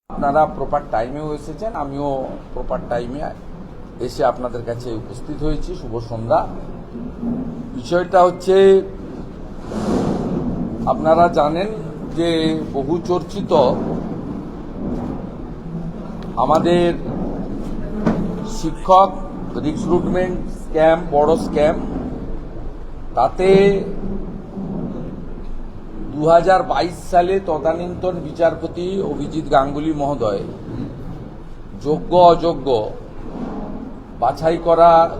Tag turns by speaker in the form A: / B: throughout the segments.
A: আপনারা প্রপার টাইমেও এসেছেন, আমিও প্রপার টাইমে এসে আপনাদের কাছে উপস্থিত হয়েছি। শুভ সন্ধ্যা। বিষয়টা হচ্ছে, আপনারা জানেন যে বহু চর্চিত আমাদের শিক্ষক রিক্রুটমেন্ট স্ক্যাম, বড় স্ক্যাম, তাতে 2022 সালে তদানীন্তন বিচারপতি অভিজিৎ গাঙ্গুলি মহোদয় যোগ্য অযোগ্য বাছাই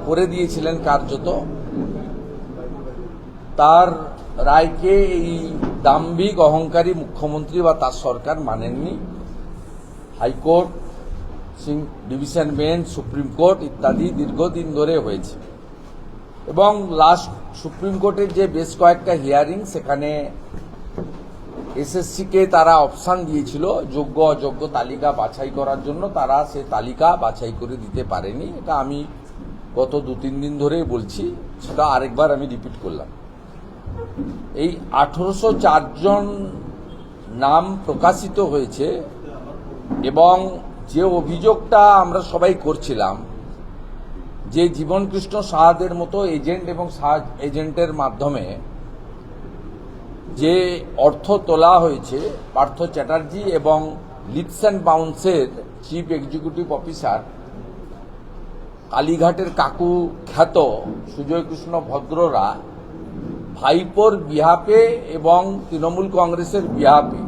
A: করে দিয়েছিলেন কার্যত। তার রায়কে এই দাম্ভিক অহংকারী মুখ্যমন্ত্রী বা তার সরকার মানেননি। High court, division bench, supreme court ইত্যাদি দীর্ঘদিন ধরে হয়েছে এবং লাস্ট সুপ্রিম কোর্টের যে বেশ কয়েকটা হিয়ারিং, সেখানে এসএসসিকে তারা অপশান দিয়েছিল যোগ্য অযোগ্য তালিকা বাছাই করার জন্য, তারা সে তালিকা বাছাই করে দিতে পারেনি। এটা আমি গত 2-3 দিন ধরেই বলছি, সেটা আরেকবার আমি রিপিট করলাম। এই 1804 জন নাম প্রকাশিত হয়েছে এবং যে অভিযোগটা আমরা সবাই করছিলাম যে জীবনকৃষ্ণ সাহাদের মতো এজেন্ট এবং এজেন্টের মাধ্যমে যে অর্থ তোলা হয়েছে, পার্থ চ্যাটার্জি এবং লিপস অ্যান্ড বাউন্সের চিফ এক্সিকিউটিভ অফিসার কালীঘাটের কাকু খ্যাত সুজয় কৃষ্ণ ভদ্ররা ভাইপোর বিহাপে এবং তৃণমূল কংগ্রেসের বিহাপে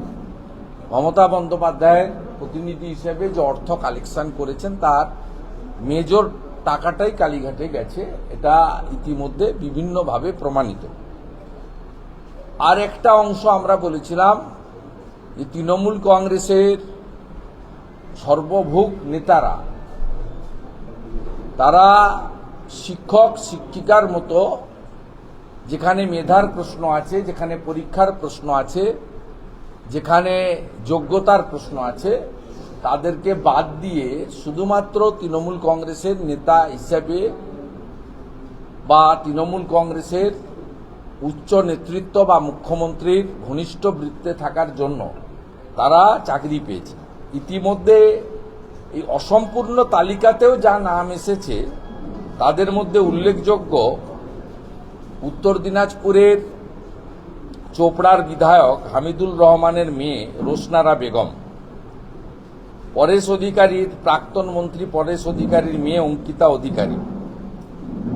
A: মমতা বন্দ্যোপাধ্যায়ের প্রতিনিধি হিসেবে যে অর্থ কালেকশন করেছেন, তার মেজর টাকাটাই কালীঘাটে গেছে। এটা ইতিমধ্যে বিভিন্নভাবে প্রমাণিত। আর একটা অংশ আমরা বলেছিলাম যে তৃণমূল কংগ্রেসের সর্বভোগ নেতারা, তারা শিক্ষক শিক্ষিকার মতো যেখানে মেধার প্রশ্ন আছে, যেখানে পরীক্ষার প্রশ্ন আছে, যেখানে যোগ্যতার প্রশ্ন আছে, তাদেরকে বাদ দিয়ে শুধুমাত্র তৃণমূল কংগ্রেসের নেতা হিসেবে বা তৃণমূল কংগ্রেসের উচ্চ নেতৃত্ব বা মুখ্যমন্ত্রীর ঘনিষ্ঠ বৃত্তে থাকার জন্য তারা চাকরি পেয়েছে। ইতিমধ্যে এই অসম্পূর্ণ তালিকাতেও যা নাম এসেছে, তাদের মধ্যে উল্লেখযোগ্য উত্তর দিনাজপুরের চোপড়ার বিধায়ক হামিদুল রহমানের মেয়ে রোশনারা বেগম, পরেশ অধিকারীর প্রাক্তন মন্ত্রী পরেশ অধিকারীর মেয়ে অঙ্কিতা অধিকারী,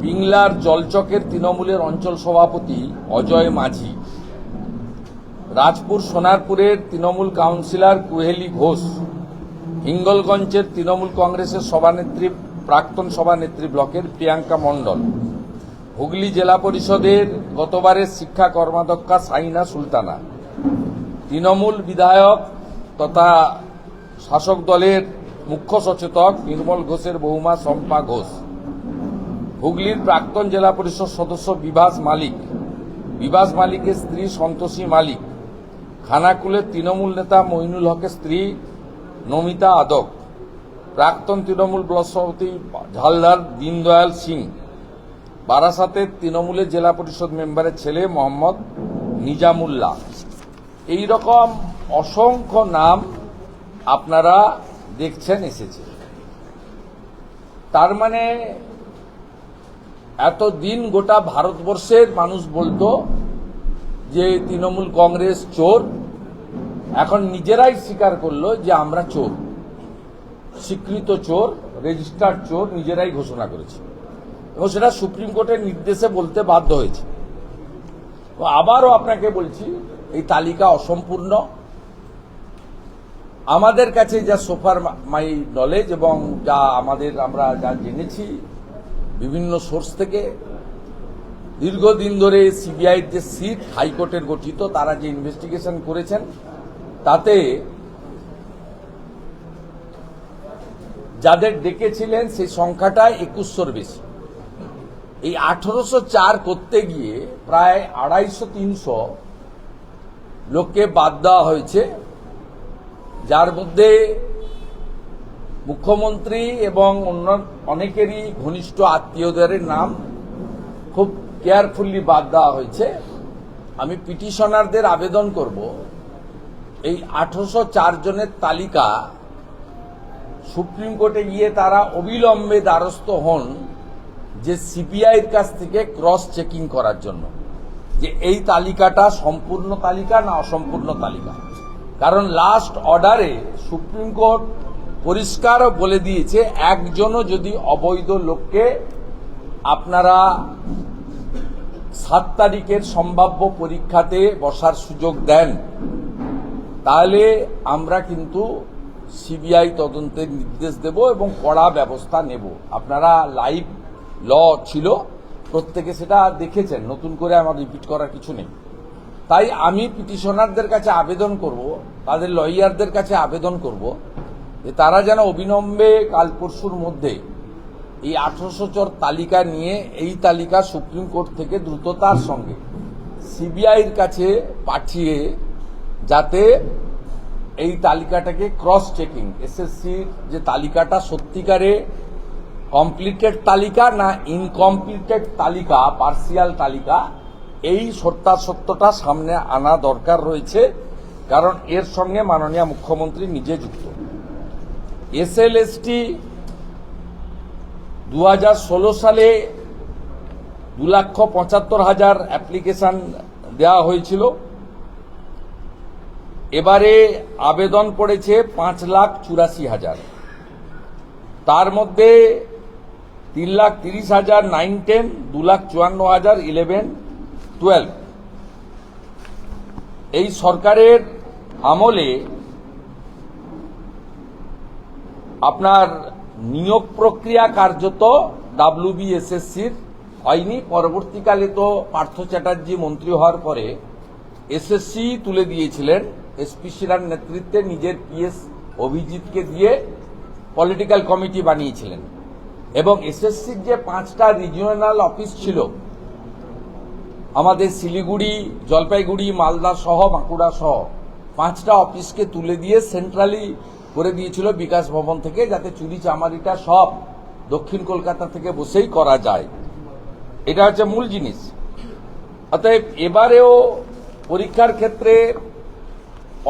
A: পিংলার জলচকের তৃণমূলের অঞ্চল সভাপতি অজয় মাঝি, রাজপুর সোনারপুরের তৃণমূল কাউন্সিলর কুহেলি ঘোষ, হিঙ্গলগঞ্জের তৃণমূল কংগ্রেসের সভানেত্রী প্রাক্তন সভানেত্রী ব্লকের প্রিয়াঙ্কা মণ্ডল, হুগলি জেলা পরিষদের গতবারের শিক্ষা কর্মাধ্যক্ষা সাইনা সুলতানা, তৃণমূল বিধায়ক তথা শাসক দলের মুখ্য সচেতক নির্মল ঘোষের বৌমা শম্পা ঘোষ, হুগলির প্রাক্তন জেলা পরিষদ সদস্য বিভাস মালিকের স্ত্রী সন্তোষী মালিক, খানাকুলের তৃণমূল নেতা মইনুল হকের স্ত্রী নমিতা আদক, প্রাক্তন তৃণমূল ব্লক সভাপতি ঝালদার দীনদয়াল সিং, বারাসাতের তৃণমূলের জেলা পরিষদ মেম্বারের ছেলে মোহাম্মদ নিজামুল্লাহ। এই রকম অসংখ্য নাম আপনারা দেখছেন এসেছে। তার মানে এতদিন গোটা ভারতবর্ষের মানুষ বলতো যে তৃণমূল কংগ্রেস চোর, এখন নিজেরাই স্বীকার করলো যে আমরা চোর, স্বীকৃত চোর, রেজিস্টার্ড চোর নিজেরাই ঘোষণা করেছে এবং সেটা সুপ্রিম কোর্টের নির্দেশে বলতে বাধ্য হয়েছে। আবারও আপনাকে বলছি, এই তালিকা অসম্পূর্ণ। আমাদের কাছে যা সোফার মাই নলেজ এবং যা আমরা যা জেনেছি বিভিন্ন সোর্স থেকে, দীর্ঘদিন ধরে সিবিআইর যে সিট হাইকোর্টের গঠিত, তারা যে ইনভেস্টিগেশন করেছেন, তাতে যাদের ডেকেছিলেন সেই সংখ্যাটা 2100-র বেশি। এই 1804 করতে গিয়ে প্রায় 250-300 লোককে বাদ দেওয়া হয়েছে, যার মধ্যে মুখ্যমন্ত্রী এবং অন্য অনেকেরই ঘনিষ্ঠ আত্মীয়দের নাম খুব কেয়ারফুলি বাদ দেওয়া হয়েছে। আমি পিটিশনারদের আবেদন করব, এই 1804 জনের তালিকা সুপ্রিম কোর্টে গিয়ে তারা অবিলম্বে দ্বারস্থ হন যে সিবিআইয়ের কাছ থেকে ক্রস চেকিং করার জন্য যে এই তালিকাটা সম্পূর্ণ তালিকা না অসম্পূর্ণ তালিকা। কারণ লাস্ট অর্ডারে সুপ্রিম কোর্ট পরিষ্কার বলে দিয়েছে একজনও যদি অবৈধ লোককে আপনারা 7 তারিখের সম্ভাব্য পরীক্ষাতে বসার সুযোগ দেন তাহলে আমরা কিন্তু সিবিআই তদন্তের নির্দেশ দেব এবং কড়া ব্যবস্থা নেব। আপনারা লাইভ ল ছিল, প্রত্যেকে সেটা দেখেছেন, নতুন করে আমার রিপিট করার কিছু নেই। তাই আমি পিটিশনারদের কাছে আবেদন করব, তাদের লয়ারদের কাছে আবেদন করব যে তারা যেন অবিলম্বে কাল পরশুর মধ্যে এই 1800 তালিকা নিয়ে এই তালিকা সুপ্রিম কোর্ট থেকে দ্রুততার সঙ্গে সিবিআইয়ের কাছে পাঠিয়ে যাতে এই তালিকাটাকে ক্রস চেকিং, এসএসসির যে তালিকাটা সত্যিকারে কমপ্লিটেড তালিকা না ইনকমপ্লিটেড তালিকা, পার্সিয়াল তালিকা, এই সত্যাসত্যটা সামনে আনা দরকার রয়েছে। কারণ এর সঙ্গে মাননীয় মুখ্যমন্ত্রী নিজে যুক্ত। এসএলএসটি 2016 সালে 2,75,000 অ্যাপ্লিকেশন দেওয়া হয়েছিল। এবারে আবেদন পড়েছে 5,84,000। তার মধ্যে 3,30,000 9-10, 2,54,000 11-12। এই সরকারের আমলে আপনার নিয়োগ প্রক্রিয়া কার্যত WBSSCর হয়নি। পরবর্তীকালে তো পার্থ চ্যাটার্জি মন্ত্রী হওয়ার পরে এসএসসি তুলে দিয়েছিলেন, এসপি সিরার নেতৃত্বে নিজের পিএস অভিজিৎকে দিয়ে পলিটিক্যাল কমিটি বানিয়েছিলেন। এবং এসএসসির যে 5টা রিজিওনাল অফিস ছিল আমাদের শিলিগুড়ি, জলপাইগুড়ি, মালদা সহ বাঁকুড়া সহ 5টা অফিসকে তুলে দিয়ে সেন্ট্রালি করে দিয়েছিল বিকাশ ভবন থেকে, যাতে চুরি চামারিটা সব দক্ষিণ কলকাতা থেকে বসেই করা যায়। এটা হচ্ছে মূল জিনিস। অতএব এবারেও পরীক্ষার ক্ষেত্রে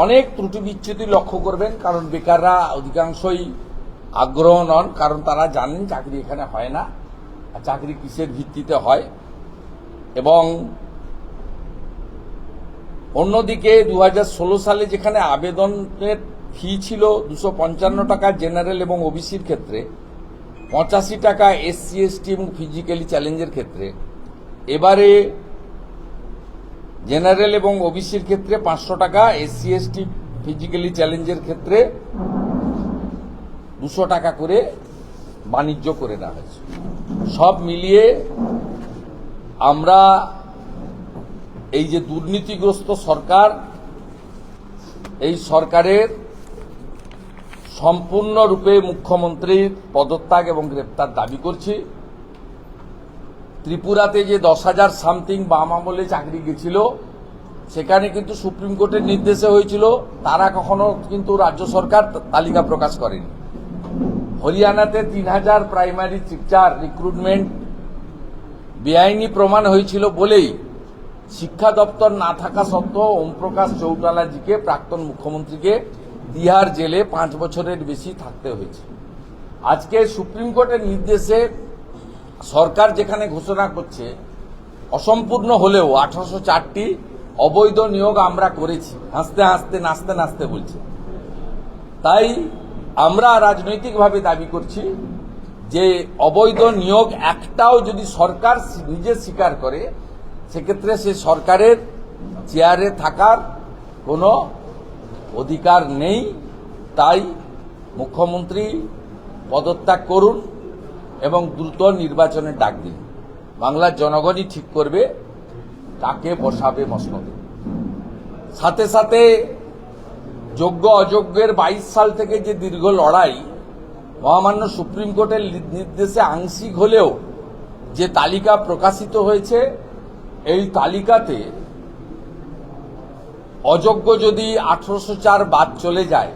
A: অনেক ত্রুটি বিচ্যুতি লক্ষ্য করবেন, কারণ বেকাররা অধিকাংশই আগ্রহ নন, কারণ তারা জানেন চাকরি এখানে হয় না, আর চাকরি কিসের ভিত্তিতে হয়। এবং অন্যদিকে 2016 সালে যেখানে আবেদনের ফি ছিল 255 টাকা জেনারেল এবং ওবিসির ক্ষেত্রে, 85 টাকা SC ST এবং ফিজিক্যালি চ্যালেঞ্জের ক্ষেত্রে, এবারে জেনারেল এবং ওবিসির ক্ষেত্রে 500 টাকা, SC ST ফিজিক্যালি চ্যালেঞ্জের ক্ষেত্রে 200 টাকা করে বাণিজ্য করে দেওয়া হয়েছে। সব মিলিয়ে আমরা এই যে দুর্নীতিগ্রস্ত সরকার, এই সরকারের সম্পূর্ণরূপে মুখ্যমন্ত্রীর পদত্যাগ এবং গ্রেপ্তার দাবি করছি। ত্রিপুরাতে যে 10,000 সামথিং বাম আমলে চাকরি গেছিল, সেখানে কিন্তু সুপ্রিম কোর্টের নির্দেশে হয়েছিল, তারা কখনো কিন্তু রাজ্য সরকার তালিকা প্রকাশ করেনি। হরিয়ানাতে 3,000 প্রাইমারি টিচার রিক্রুটমেন্ট বেআইনি প্রমাণ হয়েছিল বলেই শিক্ষা দপ্তর না থাকা সত্ত্বেও ওমপ্রকাশ চৌটালাজিকে, প্রাক্তন মুখ্যমন্ত্রীকে, তিহার জেলে 5 বছরের বেশি থাকতে হয়েছে। আজকে সুপ্রিম কোর্টের নির্দেশে সরকার যেখানে ঘোষণা করছে অসম্পূর্ণ হলেও 1804টি অবৈধ নিয়োগ আমরা করেছি, হাসতে হাসতে নাচতে নাচতে বলছে। তাই আমরা রাজনৈতিকভাবে দাবি করছি যে অবৈধ নিয়োগ একটাও যদি সরকার নিজে স্বীকার করে, সেক্ষেত্রে সে সরকারের চেয়ারে থাকার কোনো অধিকার নেই। তাই মুখ্যমন্ত্রী পদত্যাগ করুন এবং দ্রুত নির্বাচনের ডাক দিন। বাংলার জনগণই ঠিক করবে কাকে বসাবে মসনদে। সাথে সাথে যোগ্য অযোগ্যের 22 সাল থেকে যে দীর্ঘ লড়াই, মহামান্য সুপ্রিম কোর্টের নির্দেশে আংশিক হলেও যে তালিকা প্রকাশিত হয়েছে, এই তালিকাতে অযোগ্য যদি 1804 বাদ চলে যায়,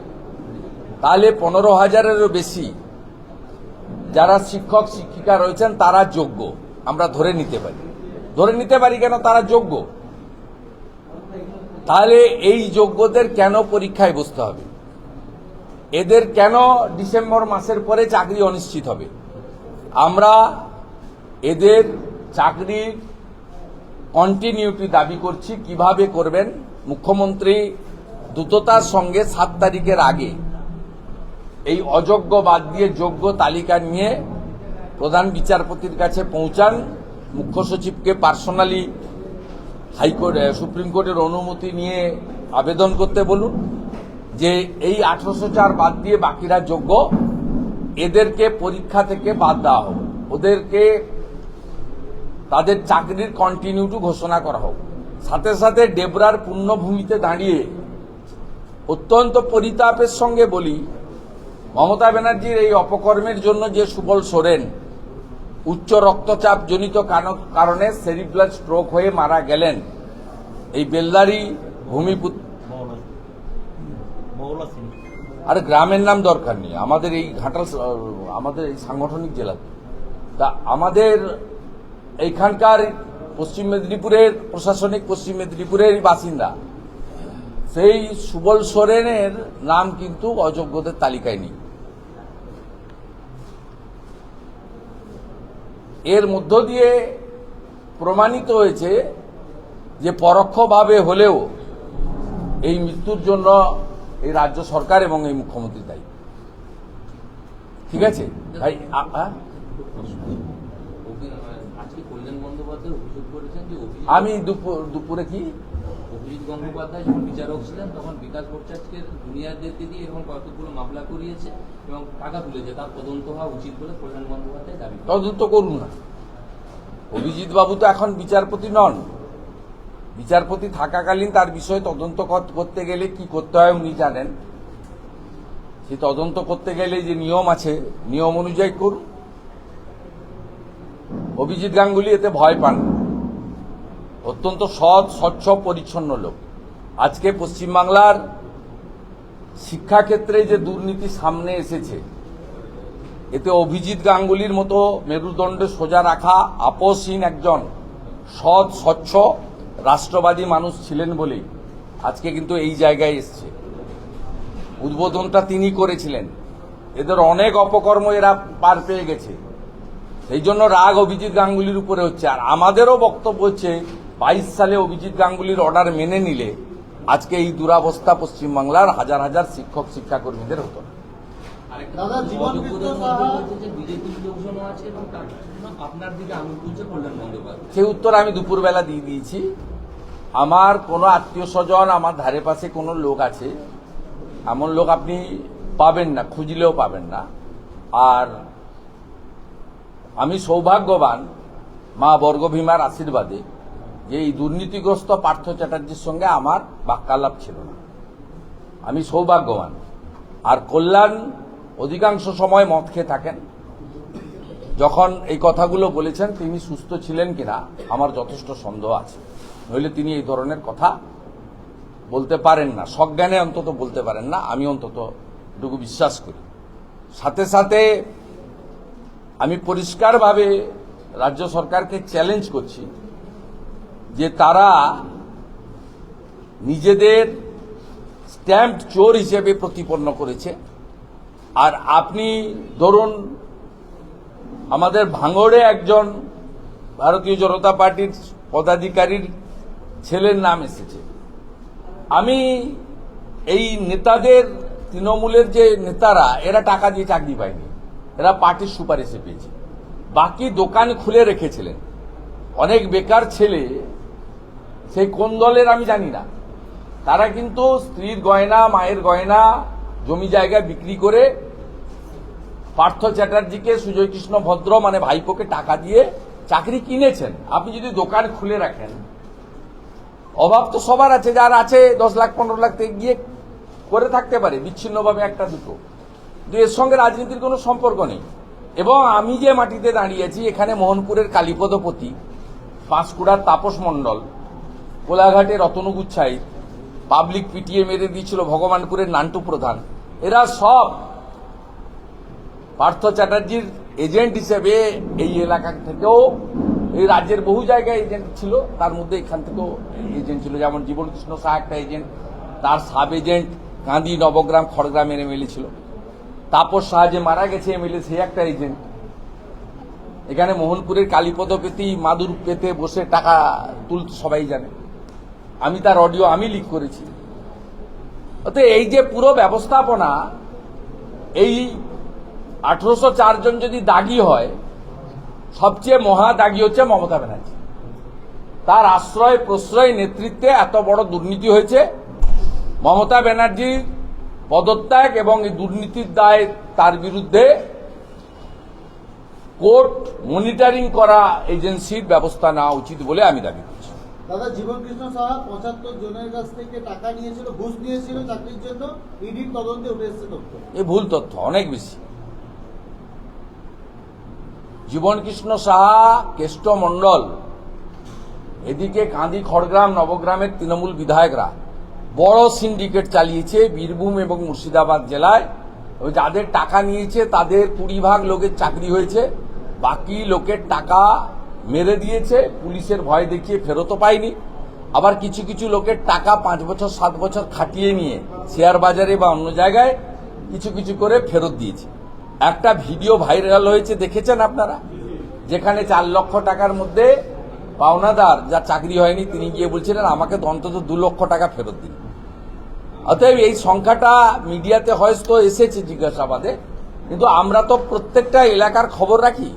A: তাহলে 15,000-এরও বেশি যারা শিক্ষক শিক্ষিকা রয়েছেন তারা যোগ্য আমরা ধরে নিতে পারি কেন তারা যোগ্য। তাহলে এই যোগ্যদের কেন পরীক্ষায় বসতে হবে? এদের কেন ডিসেম্বর মাসের পরে চাকরি অনিশ্চিত হবে? আমরা এদের চাকরির কন্টিনিউটি দাবি করছি। কিভাবে করবেন? মুখ্যমন্ত্রী দ্রুততার সঙ্গে 7 তারিখের আগে এই অযোগ্য বাদ দিয়ে যোগ্য তালিকা নিয়ে প্রধান বিচারপতির কাছে পৌঁছান। মুখ্য সচিবকে পার্সোনালি হাইকোর্ট সুপ্রিম কোর্টের অনুমতি নিয়ে আবেদন করতে বলুন যে এই 1804 বাদ দিয়ে বাকিরা যোগ্য, এদেরকে পরীক্ষা থেকে বাদ দেওয়া হোক, ওদেরকে তাদের চাকরির কন্টিনিউটি ঘোষণা করা হোক। সাথে সাথে ডেবরার পুণ্যভূমিতে দাঁড়িয়ে অত্যন্ত পরিতাপের সঙ্গে বলি, মমতা ব্যানার্জির এই অপকর্মের জন্য যে সুবল সোরেন উচ্চ রক্তচাপ জনিত কারণে সেরিব্রাল স্ট্রোক হয়ে মারা গেলেন, এই বেলদারি ভূমিপুত্র, আর গ্রামের নাম দরকার নেই, আমাদের এই ঘাটাল, আমাদের এই সাংগঠনিক জেলাতে, তা আমাদের এইখানকার পশ্চিম মেদিনীপুরের প্রশাসনিক পশ্চিম মেদিনীপুরের বাসিন্দা, সেই সুবল সোরেনের নাম কিন্তু অযোগ্যদের তালিকায় নেই। এর মধ্য দিয়ে প্রমাণিত হয়েছে যে পরোক্ষভাবে হলেও এই মৃত্যুর জন্য এই রাজ্য সরকার এবং এই মুখ্যমন্ত্রী দায়ী। ঠিক আছে ভাই, আমি দুপুরে কি
B: অভিজিৎ গঙ্গোপাধ্যায় যখন বিচারক ছিলেন তখন বিকাশ ভট্টাচার্যকে জুনিয়রদেরকে দিয়ে এরকম কতগুলো মামলা করিয়েছে এবং টাকা তুলেছে, তার তদন্ত হওয়া উচিত বলে কল্যাণ বন্দ্যোপাধ্যায় দাবি।
A: তদন্ত করুন না, অভিজিৎ বাবু তো এখন বিচারপতি নন। বিচারপতি থাকাকালীন তার বিষয়ে তদন্ত করতে গেলে কি করতে হয় উনি জানেন। সেই তদন্ত করতে গেলে যে নিয়ম আছে নিয়ম অনুযায়ী করুন। অভিজিৎ গাঙ্গুলি এতে ভয় পান, অত্যন্ত সৎ, স্বচ্ছ, পরিচ্ছন্ন লোক। আজকে পশ্চিমবাংলার শিক্ষাক্ষেত্রে যে দুর্নীতি সামনে এসেছে, এতে অভিজিৎ গাঙ্গুলির মতো মেরুদণ্ডে সোজা রাখা আপোষহীন একজন সৎ, স্বচ্ছ, রাষ্ট্রবাদী মানুষ ছিলেন বলেই আজকে কিন্তু এই জায়গায় এসছে। উদ্বোধনটা তিনি করেছিলেন। এদের অনেক অপকর্ম এরা পার পেয়ে গেছে, সেই জন্য রাগ অভিজিৎ গাঙ্গুলির উপরে হচ্ছে। আর আমাদেরও বক্তব্য হচ্ছে 22 সালে অভিজিৎ গাঙ্গুলির অর্ডার মেনে নিলে আজকে এই দুরাবস্থা পশ্চিমবাংলার হাজার হাজার শিক্ষক শিক্ষাকর্মীদের হতো না। সেই উত্তর আমি দুপুরবেলা দিয়ে দিয়েছি। আমার কোনো আত্মীয় স্বজন, আমার ধারে পাশে কোনো লোক আছে, এমন লোক আপনি পাবেন না, খুঁজলেও পাবেন না। আর আমি সৌভাগ্যবান মা বর্গভীমার আশীর্বাদে যে এই দুর্নীতিগ্রস্ত পার্থ চ্যাটার্জির সঙ্গে আমার বাক্যালাপ ছিল না। আমি সৌভাগ্যবান। আর কল্যাণ অধিকাংশ সময় মদ খেয়ে থাকেন। যখন এই কথাগুলো বলেছেন তিনি সুস্থ ছিলেন কিনা আমার যথেষ্ট সন্দেহ আছে, নইলে তিনি এই ধরনের কথা বলতে পারেন না, সজ্ঞানে অন্তত বলতে পারেন না, আমি অন্তত এটুকু বিশ্বাস করি। সাথে সাথে আমি পরিষ্কারভাবে রাজ্য সরকারকে চ্যালেঞ্জ করছি যে তারা নিজেদের স্ট্যাম্প চোর হিসেবে প্রতিপন্ন করেছে। আর আপনি ধরুন, আমাদের ভাঙড়ে একজন ভারতীয় জনতা পার্টির পদাধিকারীর ছেলের নাম এসেছে। আমি এই নেতাদের, তৃণমূলের যে নেতারা, এরা টাকা দিয়ে চাকরি পায়নি, এরা পার্টির সুপারিশে পেয়েছে। বাকি দোকান খুলে রেখেছিলেন অনেক বেকার ছেলে, সেই কোন দলের আমি জানি না, তারা কিন্তু স্ত্রীর গয়না, মায়ের গয়না, জমি জায়গা বিক্রি করে পার্থ চ্যাটার্জিকে, সুজয় কৃষ্ণ ভদ্র মানে ভাইপোকে টাকা দিয়ে চাকরি কিনেছেন। আপনি যদি দোকান খুলে রাখেন, অভাব তো সবার আছে, যার আছে 10 লাখ 15 লাখ থেকে গিয়ে করে থাকতে পারে বিচ্ছিন্নভাবে একটা দুটো, কিন্তু এর সঙ্গে রাজনীতির কোনো সম্পর্ক নেই। এবং আমি যে মাটিতে দাঁড়িয়েছি, এখানে মোহনপুরের কালীপদপতি, পাঁশকুড়ার তাপস মণ্ডল, কোলাঘাটের রতনুগুচ্ছাই, পাবলিক পিটিএ মেরে দিয়েছিল ভগবানপুরের নান্টু প্রধান, এরা সব পার্থ চ্যাটার্জির এজেন্ট হিসেবে এই এলাকা থেকেও, এই রাজ্যের বহু জায়গায় এজেন্ট ছিল, তার মধ্যে এখান থেকেও এজেন্ট ছিল। যেমন জীবন কৃষ্ণ সাহা একটা এজেন্ট, তার সাব এজেন্ট কাঁদি, নবগ্রাম, খড়গ্রামের এমএলএ ছিল। তাপস শাহ যে মারা গেছে এমএলএ, সে একটা এজেন্ট। এখানে মোহনপুরের কালীপদ পেতেই মাদুর পেতে বসে টাকা তুলত সবাই জানে। আমি তার অডিও আমি লিক করেছি। অতএব এই যে পুরো ব্যবস্থাপনা, এই 1804 জন যদি দাগি হয়, সবচেয়ে মহা দাগি হচ্ছে মমতা ব্যানার্জি। তার আশ্রয় প্রশ্রয় নেতৃত্বে এত বড় দুর্নীতি হয়েছে। মমতা ব্যানার্জির পদত্যাগ এবং এই দুর্নীতির দায় তার বিরুদ্ধে কোর্ট মনিটরিং করা এজেন্সির ব্যবস্থা নেওয়া উচিত বলে আমি দাবি করছি।
C: দাদা, জীবন কৃষ্ণ সাহা 75 জনের কাছ থেকে টাকা নিয়েছিল, ঘুষ নিয়েছিল চাকরির জন্য, ইডির তদন্তে উঠে এসেছে তথ্য।
A: এ ভুল তথ্য, অনেক বেশি। জীবন কৃষ্ণ সাহা, কেষ্ট মণ্ডল, এদিকে কাঁদি, খড়গ্রাম, নবগ্রামের তৃণমূল বিধায়করা বড় সিন্ডিকেট চালিয়েছে বীরভূম এবং মুর্শিদাবাদ জেলায়। ওই যাদের টাকা নিয়েছে তাদের 20 ভাগ লোকের চাকরি হয়েছে, বাকি লোকের টাকা মেরে দিয়েছে, পুলিশের ভয় দেখিয়ে ফেরতও পায়নি। আবার কিছু কিছু লোকের টাকা 5 বছর 7 বছর খাটিয়ে নিয়ে শেয়ার বাজারে বা অন্য জায়গায় কিছু কিছু করে ফেরত দিয়েছে। একটা ভিডিও ভাইরাল হয়েছে, দেখেছেন আপনারা, যেখানে 4 লক্ষ টাকার মধ্যে পাওনাদার যার চাকরি হয়নি তিনি গিয়ে বলছিলেন আমাকে তো অন্তত 2 লক্ষ টাকা ফেরত দিন। অতএব এই সংখ্যাটা মিডিয়াতে হয়তো এসেছে জিজ্ঞাসাবাদে, কিন্তু আমরা তো প্রত্যেকটা এলাকার খবর রাখি।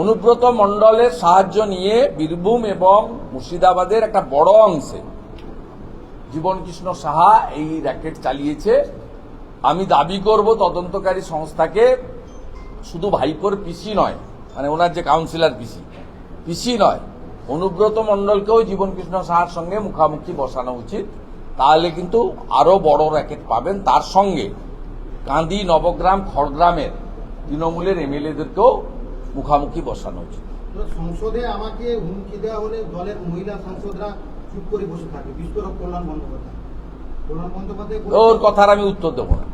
A: অনুব্রত মণ্ডলের সাহায্য নিয়ে বীরভূম এবং মুর্শিদাবাদের একটা বড় অংশে জীবন কৃষ্ণ সাহা এই র্যাকেট চালিয়েছে। আমি দাবি করব তদন্তকারী সংস্থাকে শুধু ভাইপোর পিসি নয়, মানে ওনার যে কাউন্সিলর পিসি নয়, অনুব্রত মণ্ডলকেও জীবন কৃষ্ণ সাহার সঙ্গে মুখামুখি বসানো উচিত। তাহলে কিন্তু আরো বড় র্যাকেট পাবেন। তার সঙ্গে কাঁদি, নবগ্রাম, খড়গ্রামের তৃণমূলের এমএলএদেরকেও মুখামুখি বসানো উচিত।
C: সংসদে আমাকে হুমকি দেওয়া হলে দলের মহিলা সাংসদরা চুপ করে বসে থাকে, বিস্ফোরক কল্যাণ বন্দ্যোপাধ্যায়
A: ওর কথার আমি উত্তর দেবো না,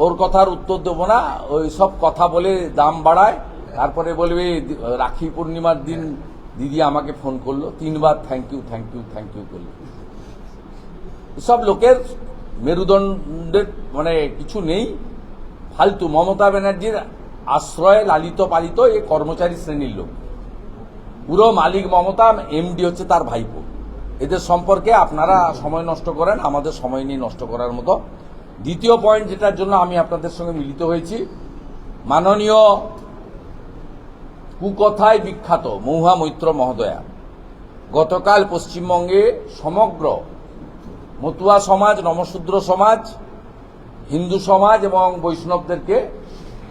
A: ওর কথার উত্তর দেবো না। ওই সব কথা বলে দাম বাড়ায়, তারপরে বলবে রাখি পূর্ণিমার দিন দিদি আমাকে ফোন করলো, 3 বার thank you thank you thank you করলো। সব লোকের মেরুদণ্ডের মানে কিছু নেই, ফালতু। মমতা ব্যানার্জির আশ্রয়ে লালিত পালিত এই কর্মচারী শ্রেণীর লোক। পুরো মালিক মমতা, এমডি হচ্ছে তার ভাইপো। এদের সম্পর্কে আপনারা সময় নষ্ট করেন, আমাদের সময় নিয়ে নষ্ট করার মতো। দ্বিতীয় পয়েন্ট যেটার জন্য আমি আপনাদের সঙ্গে মিলিত হয়েছি, মাননীয় কুকথায় বিখ্যাত মহুয়া মৈত্র মহোদয়া গতকাল পশ্চিমবঙ্গে সমগ্র মতুয়া সমাজ, নমশূদ্র সমাজ, হিন্দু সমাজ এবং বৈষ্ণবদেরকে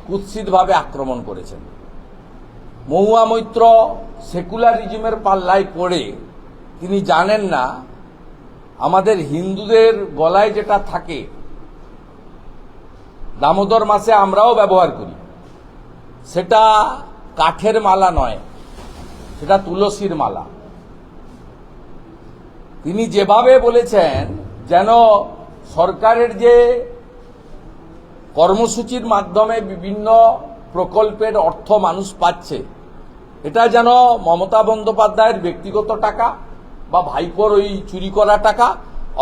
A: কুৎসিতভাবে আক্রমণ করেছেন। মহুয়া মৈত্র সেকুলারিজমের পাল্লায় পড়ে তিনি জানেন না আমাদের হিন্দুদের গলায় যেটা থাকে দামোদর মাসে আমরাও ব্যবহার করি, সেটা কাঠের মালা নয়, সেটা তুলসীর মালা। তিনি যেভাবে বলেছেন যেন সরকারের যে কর্মসূচির মাধ্যমে বিভিন্ন প্রকল্পের অর্থ মানুষ পাচ্ছে, এটা যেন মমতা বন্দ্যোপাধ্যায়ের ব্যক্তিগত টাকা বা ভাইপোর ওই চুরি করা টাকা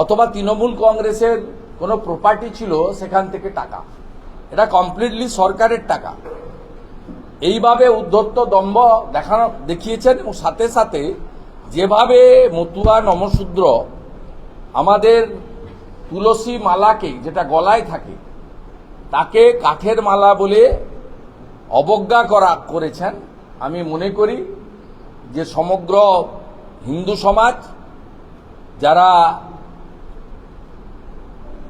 A: অথবা তৃণমূল কংগ্রেসের কোনো প্রপার্টি ছিল সেখান থেকে টাকা, এটা কমপ্লিটলি সরকারের টাকা। এইভাবে উদ্ধত্ত দম্ভ দেখিয়েছেন। এবং সাথে সাথে যেভাবে মতুয়া নমশূদ্র আমাদের তুলসী মালাকে, যেটা গলায় থাকে, তাকে কাঠের মালা বলে অবজ্ঞা করেছেন, আমি মনে করি যে সমগ্র হিন্দু সমাজ যারা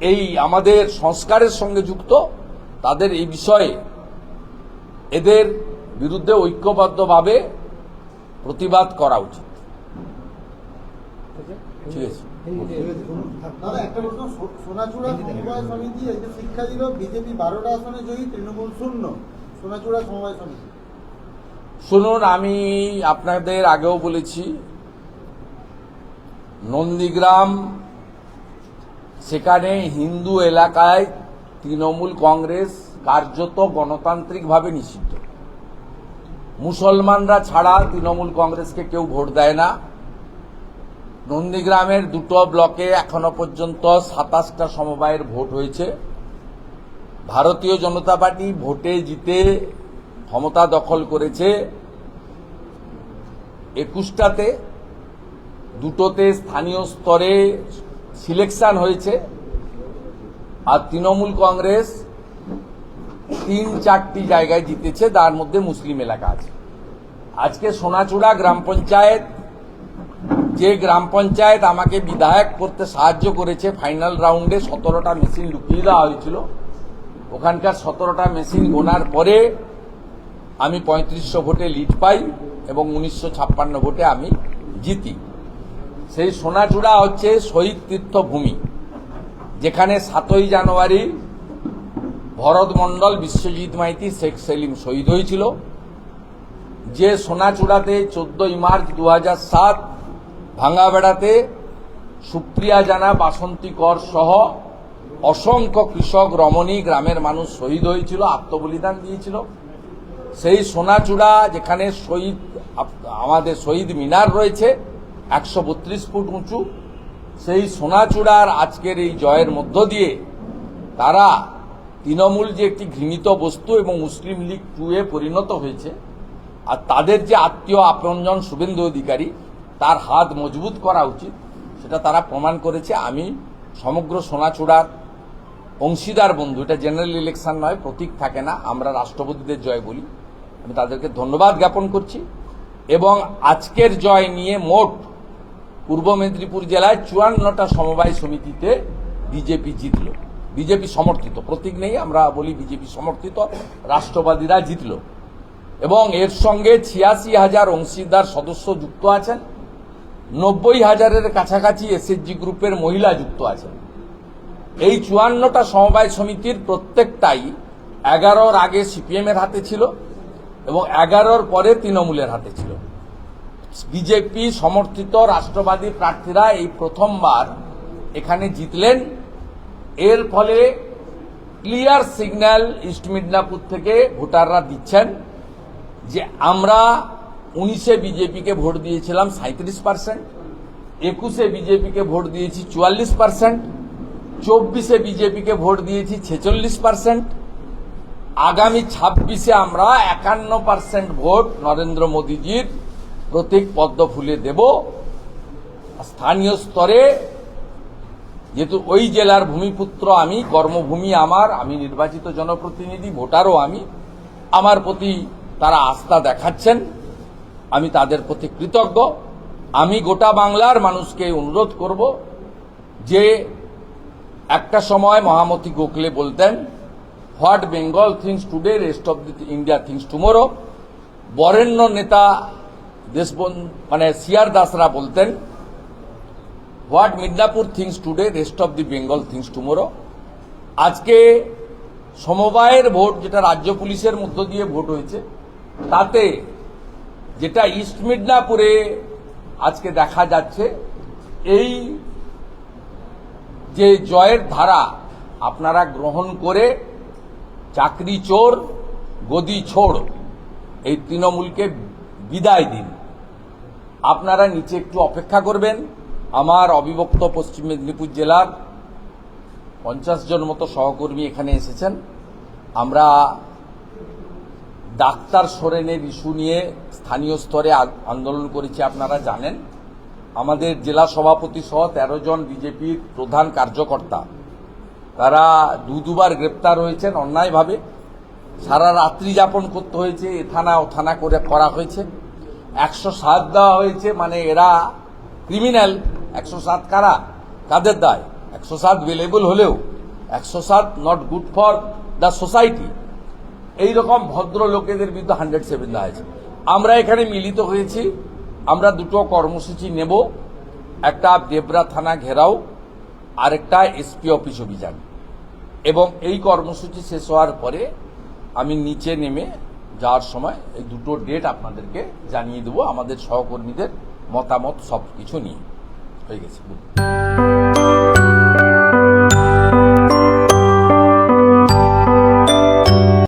A: এই আমাদের সংস্কারের সঙ্গে যুক্ত, তাদের এই বিষয়ে এদের বিরুদ্ধে ঐক্যবদ্ধভাবে প্রতিবাদ করা উচিত। ঠিক আছে।
C: দাদা, একটা প্রশ্ন, সোনাচূড়া সমবায় সমিতি শিক্ষা দিল বিজেপি 12টা আসনে জয়ী, তৃণমূল 0। সোনাচূড়া সমবায় সমিতি,
A: শুনুন, আমি আপনাদের আগেও বলেছি, নন্দীগ্রাম সেখানে হিন্দু এলাকায় তৃণমূল কংগ্রেস কার্যত গণতান্ত্রিকভাবে নিষিদ্ধ। মুসলমানরা ছাড়া তৃণমূল কংগ্রেসকে কেউ ভোট দেয় না। নন্দীগ্রামের দুটো ব্লকে এখনো পর্যন্ত 27টা সমবায়ের ভোট হয়েছে। ভারতীয় জনতা পার্টি ভোটে জিতে ক্ষমতা দখল করেছে 21টাতে, দুটোতে স্থানীয় স্তরে সিলেকশন হয়েছে, আর তৃণমূল কংগ্রেস 3-4টি জায়গায় জিতেছে, তার মধ্যে মুসলিম এলাকা আছে। আজকে সোনাচূড়া গ্রাম পঞ্চায়েত, যে গ্রাম পঞ্চায়েত আমাকে বিধায়ক করতে সাহায্য করেছে, ফাইনাল রাউন্ডে 17টা মেশিন ঢুকিয়ে দেওয়া হয়েছিল, ওখানকার 17টা মেশিন গোনার পরে আমি 3500 ভোটে লিড পাই এবং 1956 ভোটে আমি জিতি। সেই সোনাচূড়া হচ্ছে শহীদ তীর্থভূমি, যেখানে 7ই জানুয়ারি ভরত মণ্ডল, বিশ্বজিৎ মাইতি, শেখ সেলিম শহীদ হয়েছিল। যে সোনাচূড়াতে 14ই মার্চ 2007 ভাঙ্গাবেড়াতে সুপ্রিয়া জানা, বাসন্তী কর সহ অসংখ্য কৃষক, রমণী, গ্রামের মানুষ শহীদ হয়েছিল, আত্মবলিদান দিয়েছিল। সেই সোনাচূড়া, যেখানে শহীদ আমাদের শহীদ মিনার রয়েছে 132 ফুট উঁচু, সেই সোনাচূড়ার আজকের এই জয়ের মধ্য দিয়ে তারা তৃণমূল যে একটি ঘৃণিত বস্তু এবং মুসলিম লীগ 2 পরিণত হয়েছে, আর তাদের যে আত্মীয় আপনজন শুভেন্দু অধিকারী, তার হাত মজবুত করা উচিত, সেটা তারা প্রমাণ করেছে। আমি সমগ্র সোনাচূড়ার অংশীদার বন্ধু, এটা জেনারেল ইলেকশন নয়, প্রতীক থাকে না, আমরা রাষ্ট্রপতিদের জয় বলি। আমি তাদেরকে ধন্যবাদ জ্ঞাপন করছি। এবং আজকের জয় নিয়ে মোট পূর্ব মেদিনীপুর জেলায় 54টা সমবায় সমিতিতে বিজেপি জিতল, বিজেপি সমর্থিত, প্রতীক নেই, আমরা বলি বিজেপি সমর্থিত, রাষ্ট্রবাদীরা জিতল। এবং এর সঙ্গে 86,000 অংশীদার সদস্য যুক্ত আছেন, 90,000-এর কাছাকাছি এসএসজি গ্রুপের মহিলা যুক্ত আছেন। এই 54টা সমবায় সমিতির প্রত্যেকটাই 11-র আগে সিপিএম-এর হাতে ছিল এবং 11-র পরে তৃণমূলের হাতে ছিল। বিজেপি সমর্থিত রাষ্ট্রবাদী প্রার্থীরা এই প্রথমবার এখানে জিতলেন। এর ফলে ক্লিয়ার সিগন্যাল ইস্ট মিদনাপুর থেকে ভোটাররা দিচ্ছেন যে আমরা 19-এ বিজেপিকে ভোট দিয়েছিলাম 37%, 21-এ বিজেপিকে ভোট দিয়েছি 44%, 24-এ বিজেপিকে ভোট দিয়েছি 46%, আগামী 26-এ আমরা 51% ভোট নরেন্দ্র মোদীজির প্রতীক পদ্ম ফুলে দেব। স্থানীয় স্তরে, যেহেতু ওই জেলার ভূমিপুত্র আমি, কর্মভূমি আমার, আমি নির্বাচিত জনপ্রতিনিধি, ভোটারও আমি, আমার প্রতি তারা আস্থা দেখাচ্ছেন, আমি তাদের প্রতি কৃতজ্ঞ। আমি গোটা বাংলার মানুষকে অনুরোধ করব যে একটা সময় মহামতি গোখলে বলতেন, what Bengal things today rest of the India things tomorrow. বরেণ্য নেতা মানে সিআর দাসরা বলতেন, what Midnapore things today rest of the Bengal things tomorrow. আজকে সমবায়ের ভোট, যেটা রাজ্য পুলিশের মধ্য দিয়ে ভোট হয়েছে, তাতে যেটা ইস্ট মিদনাপুরে আজকে দেখা যাচ্ছে, এই যে জয়ের ধারা আপনারা গ্রহণ করে চাকরি চোর, গদি ছোড়, এই তৃণমূলকে বিদায় দিন। আপনারা নিচে একটু অপেক্ষা করবেন। আমার অবিভক্ত পশ্চিম মেদিনীপুর জেলার 50 জন মতো সহকর্মী এখানে এসেছেন। আমরা ডাক্তার সোরেনের ইস্যু নিয়ে স্থানীয় স্তরে আন্দোলন করেছি, আপনারা জানেন। আমাদের জেলা সভাপতি সহ 13 জন বিজেপির প্রধান কার্যকর্তা, তারা দুবার গ্রেপ্তার হয়েছেন অন্যায়ভাবে। সারা রাত্রি যাপন করতে হয়েছে, এ থানা ও থানা করে করা হয়েছে। 107 দেওয়া হয়েছে, মানে এরা ক্রিমিনাল। 107 কারা, কাদের দায়? 107 বেলেবল হলেও 107 not good for the society. এইরকম ভদ্র লোকেদের বিরুদ্ধে 107 দেওয়া হয়েছে। আমরা এখানে মিলিত হয়েছি, আমরা দুটো কর্মসূচি নেব, একটা দেবরা থানা ঘেরাও, আরেকটা এসপি অফিস অভিযান। এবং এই কর্মসূচি শেষ হওয়ার পরে আমি নিচে নেমে যাওয়ার সময় এই দুটো ডেট আপনাদেরকে জানিয়ে দেবো, আমাদের সহকর্মীদের মতামত সব কিছু নিয়ে। হয়ে গেছে।